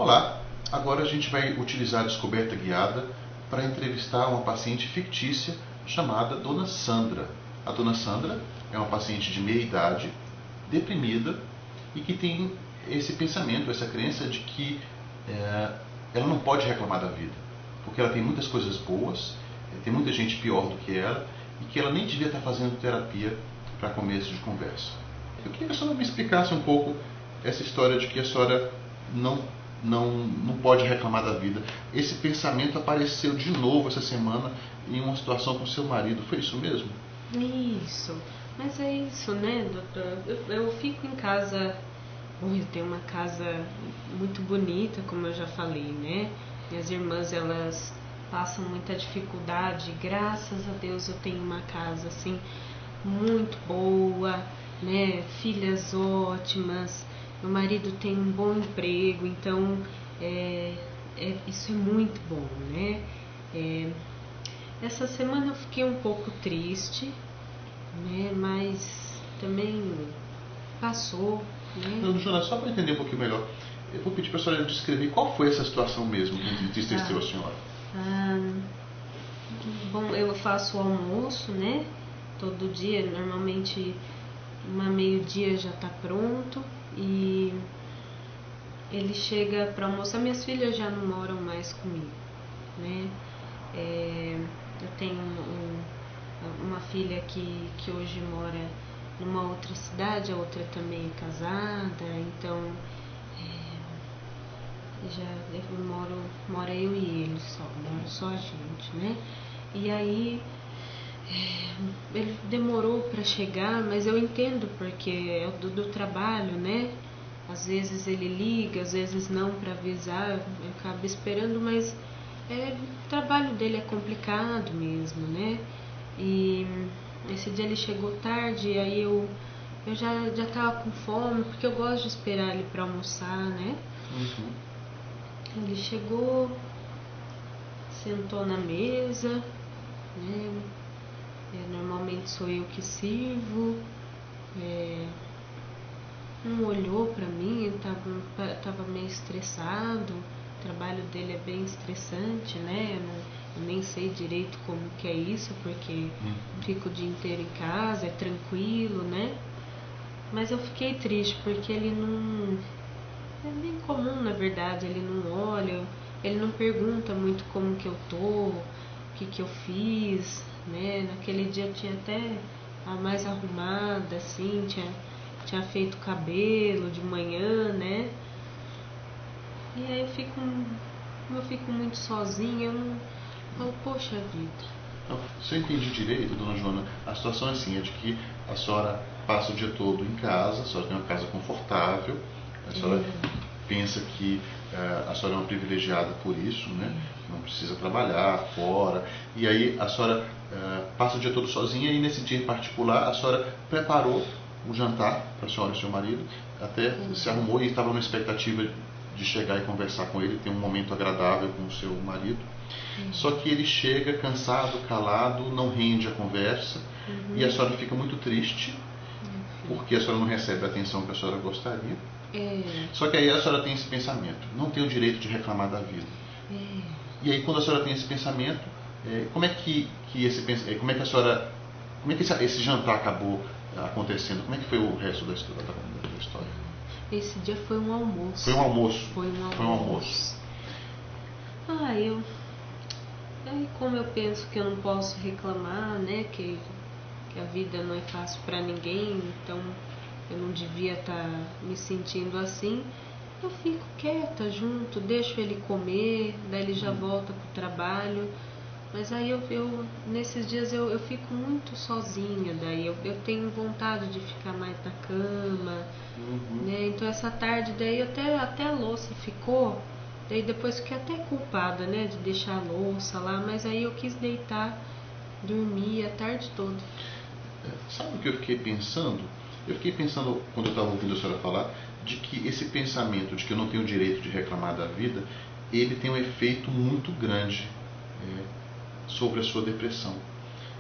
Olá, agora a gente vai utilizar a descoberta guiada para entrevistar uma paciente fictícia chamada Dona Sandra. A Dona Sandra é uma paciente de meia idade, deprimida e que tem esse pensamento, essa crença de que ela não pode reclamar da vida, porque ela tem muitas coisas boas, tem muita gente pior do que ela e que ela nem devia estar fazendo terapia para começo de conversa. Eu queria que a senhora me explicasse um pouco essa história de que a senhora não pode reclamar da vida. Esse pensamento apareceu de novo essa semana em uma situação com seu marido. Foi isso mesmo? Isso. Mas é isso, né, doutor? Eu fico em casa. Eu tenho uma casa muito bonita, como eu já falei, né? Minhas irmãs, elas passam muita dificuldade. Graças a Deus eu tenho uma casa, assim, muito boa, né? Filhas ótimas. Meu marido tem um bom emprego, então isso é muito bom, né? Essa semana eu fiquei um pouco triste, né? Mas também passou, né? Não, Jonas, só para entender um pouquinho melhor, eu vou pedir para a senhora descrever qual foi essa situação mesmo que entristeceu a senhora. Bom, eu faço o almoço, né? Todo dia, normalmente meio-dia já tá pronto e ele chega para almoçar. Minhas filhas já não moram mais comigo, né? Eu tenho uma filha que hoje mora numa outra cidade, a outra também é casada, então mora eu e ele só, mora só a gente, né? E aí ele demorou para chegar, mas eu entendo porque é do trabalho, né? Às vezes ele liga, às vezes não, para avisar, eu acabo esperando, mas o trabalho dele é complicado mesmo, né? E esse dia ele chegou tarde, e aí eu já tava com fome, porque eu gosto de esperar ele para almoçar, né? Ele chegou, sentou na mesa, né? Normalmente sou eu que sirvo. Não olhou pra mim, ele tava meio estressado. O trabalho dele é bem estressante, né? Eu nem sei direito como que é isso, porque fico o dia inteiro em casa, é tranquilo, né? Mas eu fiquei triste porque ele não... É bem comum, na verdade, ele não olha, ele não pergunta muito como que eu tô, o que eu fiz, né? Naquele dia eu tinha até a mais arrumada, assim, tinha feito cabelo de manhã, né? E aí eu fico muito sozinha, eu não falo, poxa vida. Não, se eu entendi direito, dona Joana, a situação é assim, é de que a senhora passa o dia todo em casa, a senhora tem uma casa confortável, a senhora pensa que a senhora é uma privilegiada por isso, né? Não precisa trabalhar fora, e aí a senhora passa o dia todo sozinha, e nesse dia em particular a senhora preparou o jantar para a senhora e seu marido, até se arrumou e estava numa expectativa de chegar e conversar com ele, ter um momento agradável com o seu marido. Só que ele chega cansado, calado, não rende a conversa, e a senhora fica muito triste porque a senhora não recebe a atenção que a senhora gostaria. Só que aí a senhora tem esse pensamento, não tem o direito de reclamar da vida. E aí quando a senhora tem esse pensamento, como é que esse jantar acabou acontecendo? Como é que foi o resto da história? Esse dia foi um almoço. Foi um almoço? Foi um almoço. Como eu penso que eu não posso reclamar, né, que a vida não é fácil para ninguém, então eu não devia estar me sentindo assim, eu fico quieta junto, deixo ele comer, daí ele já volta pro trabalho. Mas aí nesses dias eu fico muito sozinha, daí eu tenho vontade de ficar mais na cama, né? Então essa tarde daí até a louça ficou, daí depois fiquei até culpada, né, de deixar a louça lá, mas aí eu quis deitar, dormir a tarde toda. Sabe o que eu fiquei pensando? Eu fiquei pensando, quando eu estava ouvindo a senhora falar, de que esse pensamento de que eu não tenho o direito de reclamar da vida, ele tem um efeito muito grande sobre a sua depressão.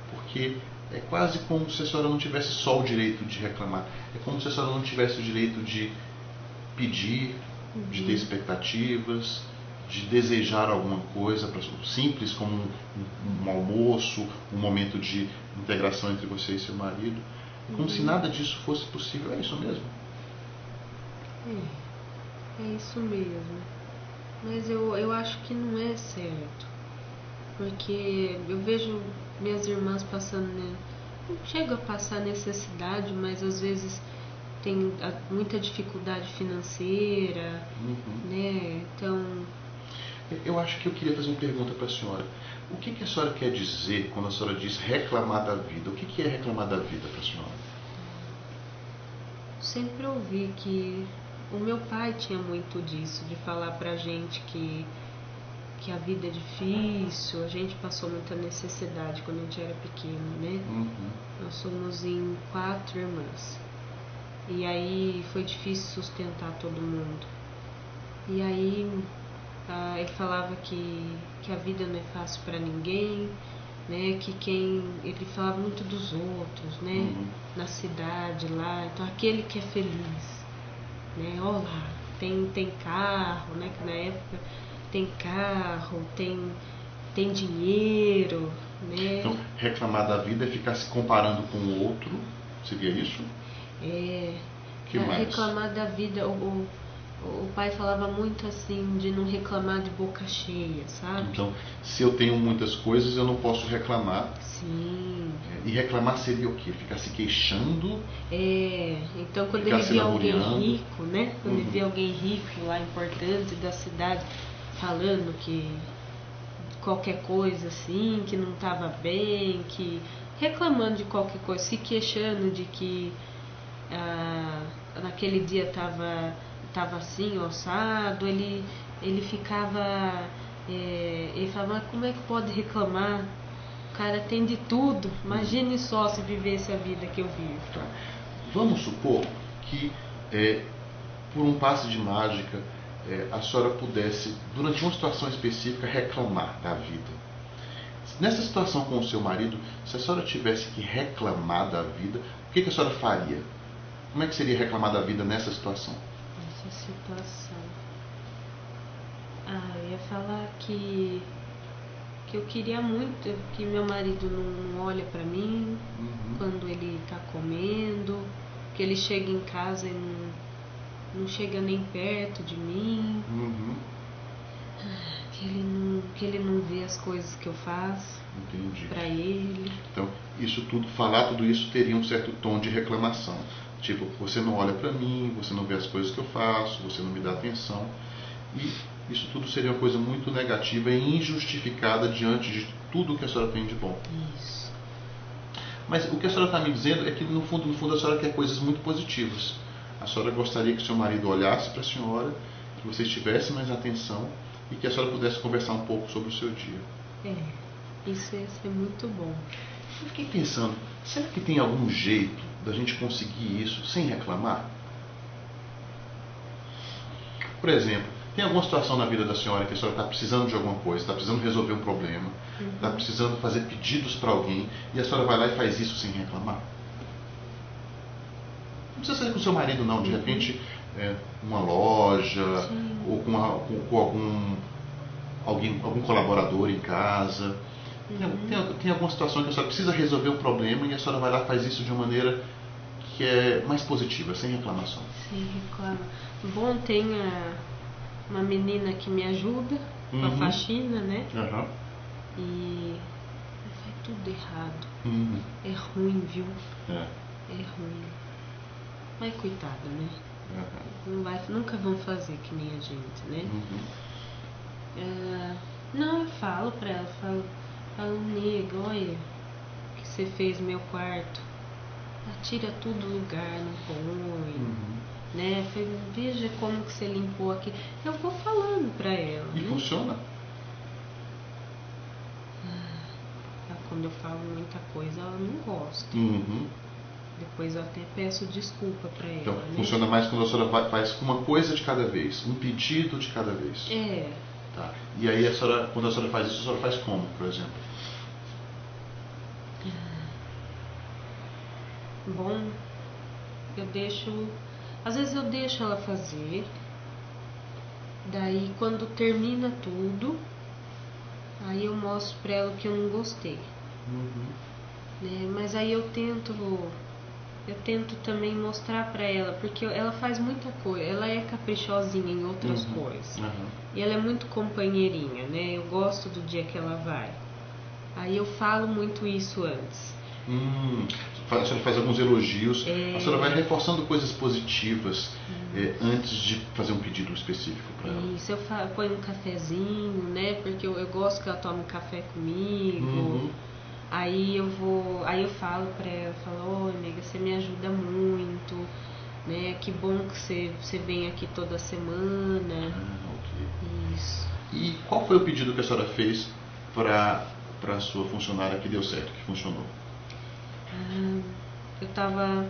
Porque é quase como se a senhora não tivesse só o direito de reclamar. É como se a senhora não tivesse o direito de pedir, de ter expectativas, de desejar alguma coisa simples como um almoço, um momento de integração entre você e seu marido, como se nada disso fosse possível. É isso mesmo? É isso mesmo. Mas eu acho que não é certo. Porque eu vejo minhas irmãs passando, né? Não chego a passar necessidade, mas às vezes tem muita dificuldade financeira, né? Então... Eu acho que eu queria fazer uma pergunta para a senhora. O que a senhora quer dizer quando a senhora diz reclamar da vida? O que é reclamar da vida para a senhora? Sempre ouvi que o meu pai tinha muito disso, de falar pra gente que a vida é difícil, a gente passou muita necessidade quando a gente era pequeno, né? Nós somos em 4 irmãs. E aí foi difícil sustentar todo mundo. E aí ele falava que a vida não é fácil para ninguém, né? Ele falava muito dos outros, né? Na cidade lá, então aquele que é feliz, né? Ó lá, tem carro, né? Que na época tem carro, tem dinheiro, né? Então, reclamar da vida é ficar se comparando com o outro, seria isso? Que mais? Reclamar da vida, o pai falava muito assim, de não reclamar de boca cheia, sabe? Então, se eu tenho muitas coisas, eu não posso reclamar. Sim. E reclamar seria o quê? Ficar se queixando? Então quando ele via alguém rico, né? Quando ele via alguém rico lá, importante da cidade, falando que qualquer coisa assim, que não estava bem, que reclamando de qualquer coisa, se queixando de que naquele dia estava assim, ossado, ele ficava, ele falava, mas como é que pode reclamar? O cara tem de tudo, imagine só se vivesse a vida que eu vivo. Tá. Vamos supor que por um passe de mágica a senhora pudesse, durante uma situação específica, reclamar da vida. Nessa situação com o seu marido, se a senhora tivesse que reclamar da vida, o que a senhora faria? Como é que seria reclamar da vida nessa situação? Nessa situação... eu ia falar que eu queria muito que meu marido não olha pra mim quando ele tá comendo, que ele chega em casa e não chega nem perto de mim, que ele não vê as coisas que eu faço. Entendi. Pra ele. Então, falar tudo isso teria um certo tom de reclamação. Tipo, você não olha pra mim, você não vê as coisas que eu faço, você não me dá atenção. E isso tudo seria uma coisa muito negativa e injustificada diante de tudo que a senhora tem de bom. Isso. Mas o que a senhora está me dizendo é que no fundo a senhora quer coisas muito positivas. A senhora gostaria que seu marido olhasse para a senhora, que vocês tivessem mais atenção e que a senhora pudesse conversar um pouco sobre o seu dia. Isso ia ser muito bom. Eu fiquei pensando, será que tem algum jeito da gente conseguir isso sem reclamar? Por exemplo, tem alguma situação na vida da senhora que a senhora está precisando de alguma coisa, está precisando resolver um problema, está precisando fazer pedidos para alguém e a senhora vai lá e faz isso sem reclamar? Não precisa ser com o seu marido não, de repente uma loja ou com algum colaborador em casa. Tem alguma situação que a senhora precisa resolver um problema e a senhora vai lá e faz isso de uma maneira que é mais positiva, sem reclamação. Sem reclama. Bom, tem uma menina que me ajuda com a faxina, né? E vai tudo errado. É ruim, viu? É ruim. Mas coitada, né? Nunca vão fazer que nem a gente, né? Não, eu falo pra ela, falo, nega, olha o que você fez no meu quarto. Tira tudo do lugar, não põe, né? Veja como que você limpou aqui. Eu vou falando pra ela. E funciona? Quando eu falo muita coisa, ela não gosta. Depois eu até peço desculpa pra ela. Então, né? Funciona mais quando a senhora faz uma coisa de cada vez, um pedido de cada vez. Tá. E aí quando a senhora faz isso, a senhora faz como, por exemplo? Bom, às vezes eu deixo ela fazer, Daí quando termina tudo, aí eu mostro pra ela o que eu não gostei. Né? Mas aí eu tento também mostrar pra ela, porque ela faz muita coisa, ela é caprichosinha em outras coisas. E ela é muito companheirinha, né? Eu gosto do dia que ela vai. Aí eu falo muito isso antes. A senhora faz alguns elogios, a senhora vai reforçando coisas positivas antes de fazer um pedido específico para ela. Isso, eu ponho um cafezinho, né? Porque eu gosto que ela tome café comigo. Aí eu falo pra ela, falo, amiga, você me ajuda muito, né? Que bom que você vem aqui toda semana. Ok. Isso. E qual foi o pedido que a senhora fez para a sua funcionária que deu certo, que funcionou? Eu tava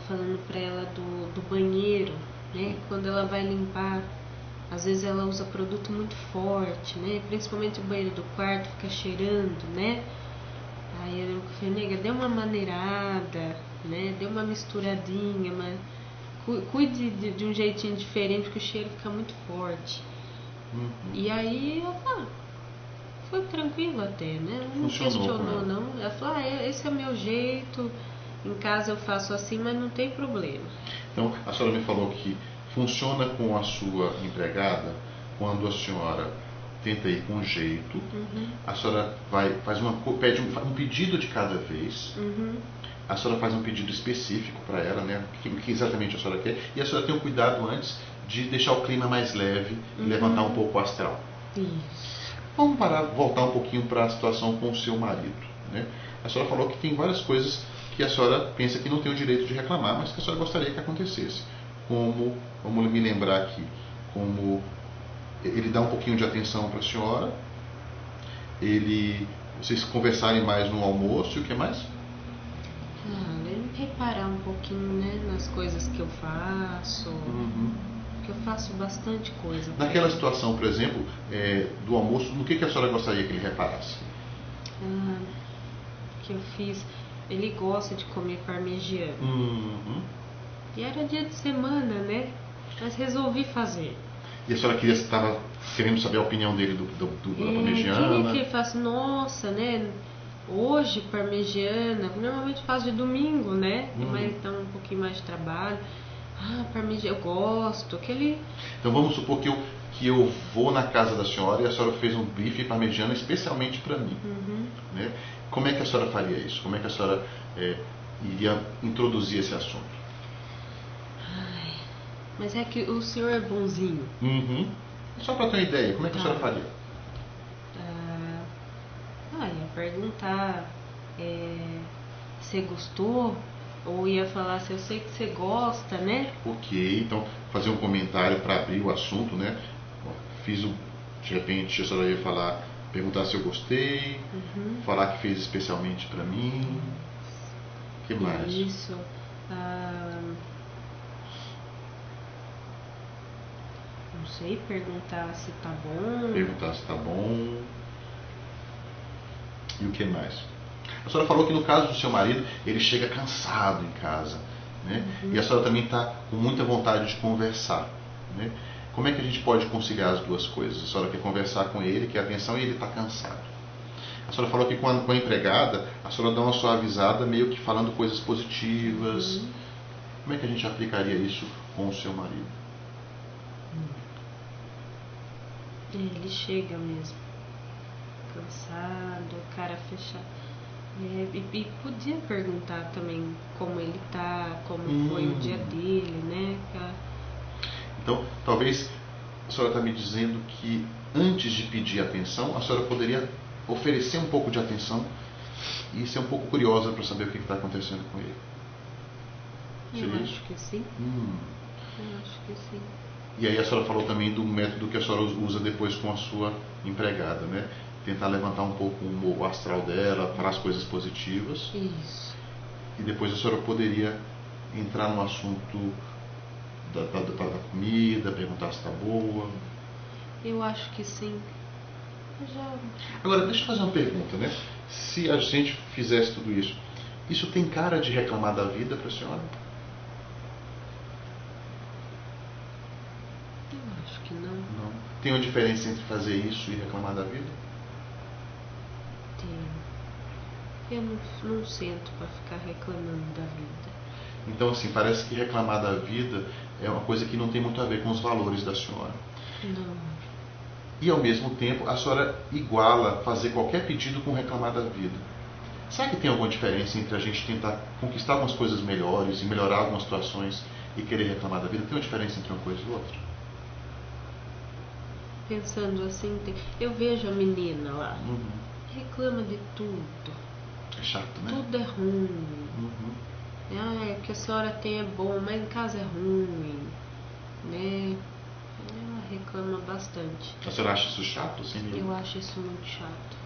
falando pra ela do banheiro, né? Quando ela vai limpar, às vezes ela usa produto muito forte, né? Principalmente o banheiro do quarto fica cheirando, né? Aí eu falei, nega, dê uma maneirada, né? Dê uma misturadinha, mas cuide de um jeitinho diferente, porque o cheiro fica muito forte. E aí ela foi tranquilo até, né? Não questionou, não. Ela falou, esse é o meu jeito, em casa eu faço assim, mas não tem problema. Então, a senhora me falou que funciona com a sua empregada quando a senhora tenta ir com jeito, a senhora pede um pedido de cada vez, a senhora faz um pedido específico para ela, né? O que exatamente a senhora quer, e a senhora tem um cuidado antes de deixar o clima mais leve e levantar um pouco o astral. Isso. Vamos voltar um pouquinho para a situação com o seu marido, né? A senhora falou que tem várias coisas que a senhora pensa que não tem o direito de reclamar, mas que a senhora gostaria que acontecesse. Como, vamos me lembrar aqui, como ele dá um pouquinho de atenção para a senhora, vocês conversarem mais no almoço, e o que mais? Ele reparar um pouquinho, né, nas coisas que eu faço. Que eu faço bastante coisa. Naquela situação, por exemplo, do almoço, no que a senhora gostaria que ele reparasse? Que eu fiz. Ele gosta de comer parmegiana. E era dia de semana, né? Mas resolvi fazer. E a senhora estava querendo saber a opinião dele da parmegiana? Queria que ele falasse, nossa, né? Hoje parmegiana, normalmente faço de domingo, né? Mas dá um pouquinho mais de trabalho. Parmegiana, eu gosto. Então vamos supor que eu vou na casa da senhora e a senhora fez um bife parmegiana especialmente para mim. Né? Como é que a senhora faria isso? Como é que a senhora iria introduzir esse assunto? Mas é que o senhor é bonzinho. Só para ter uma ideia, como é que a senhora faria? Ia perguntar você gostou? Ou ia falar assim, eu sei que você gosta, né? Ok, então fazer um comentário para abrir o assunto, né? De repente a senhora ia perguntar se eu gostei, falar que fez especialmente para mim. O que mais? Isso. Não sei, perguntar se tá bom. Perguntar se tá bom. E o que mais? A senhora falou que no caso do seu marido, ele chega cansado em casa, né? E a senhora também está com muita vontade de conversar, né? Como é que a gente pode conciliar as duas coisas? A senhora quer conversar com ele, quer atenção, e ele está cansado. A senhora falou que com a empregada, a senhora dá uma suavizada, meio que falando coisas positivas. Como é que a gente aplicaria isso com o seu marido? Ele chega mesmo cansado, cara fechado. E podia perguntar também como ele tá, como foi o dia dele, né? Então, talvez a senhora está me dizendo que antes de pedir atenção, a senhora poderia oferecer um pouco de atenção e ser um pouco curiosa para saber o que está acontecendo com ele. Eu acho que sim. Eu acho que sim. E aí a senhora falou também do método que a senhora usa depois com a sua empregada, né? Tentar levantar um pouco o astral dela, falar as coisas positivas. Isso. E depois a senhora poderia entrar no assunto da comida, perguntar se está boa. Eu acho que sim. Agora, deixa eu fazer uma pergunta, né? Se a gente fizesse tudo isso, isso tem cara de reclamar da vida para a senhora? Eu acho Tem uma diferença entre fazer isso e reclamar da vida? Tem. Eu não sento para ficar reclamando da vida. Então, assim, parece que reclamar da vida é uma coisa que não tem muito a ver com os valores da senhora. Não. E, ao mesmo tempo, a senhora iguala fazer qualquer pedido com reclamar da vida. Será que tem alguma diferença entre a gente tentar conquistar algumas coisas melhores e melhorar algumas situações e querer reclamar da vida? Tem uma diferença entre uma coisa e outra? Pensando assim, eu vejo a menina lá, Uhum. reclama de tudo. É chato, né? Tudo é ruim. Uhum. Ah, o que a senhora tem é bom, mas em casa é ruim, né? Ela reclama bastante. A senhora acha isso chato? Assim, Eu acho isso muito chato.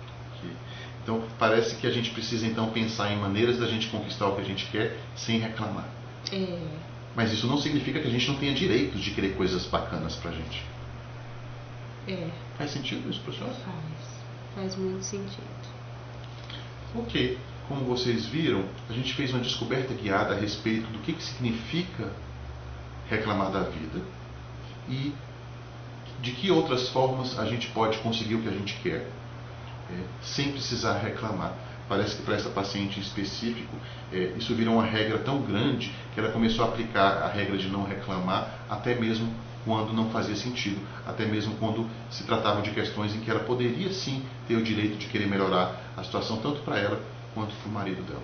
Então, parece que a gente precisa então pensar em maneiras da gente conquistar o que a gente quer sem reclamar. É. Mas isso não significa que a gente não tenha direito de querer coisas bacanas pra gente. É. Faz sentido isso, professor? Faz muito sentido. Ok. Como vocês viram, a gente fez uma descoberta guiada a respeito do que significa reclamar da vida e de que outras formas a gente pode conseguir o que a gente quer, sem precisar reclamar. Parece que para essa paciente em específico, isso virou uma regra tão grande que ela começou a aplicar a regra de não reclamar até mesmo quando não fazia sentido, até mesmo quando se tratava de questões em que ela poderia sim ter o direito de querer melhorar a situação tanto para ela quanto para o marido dela.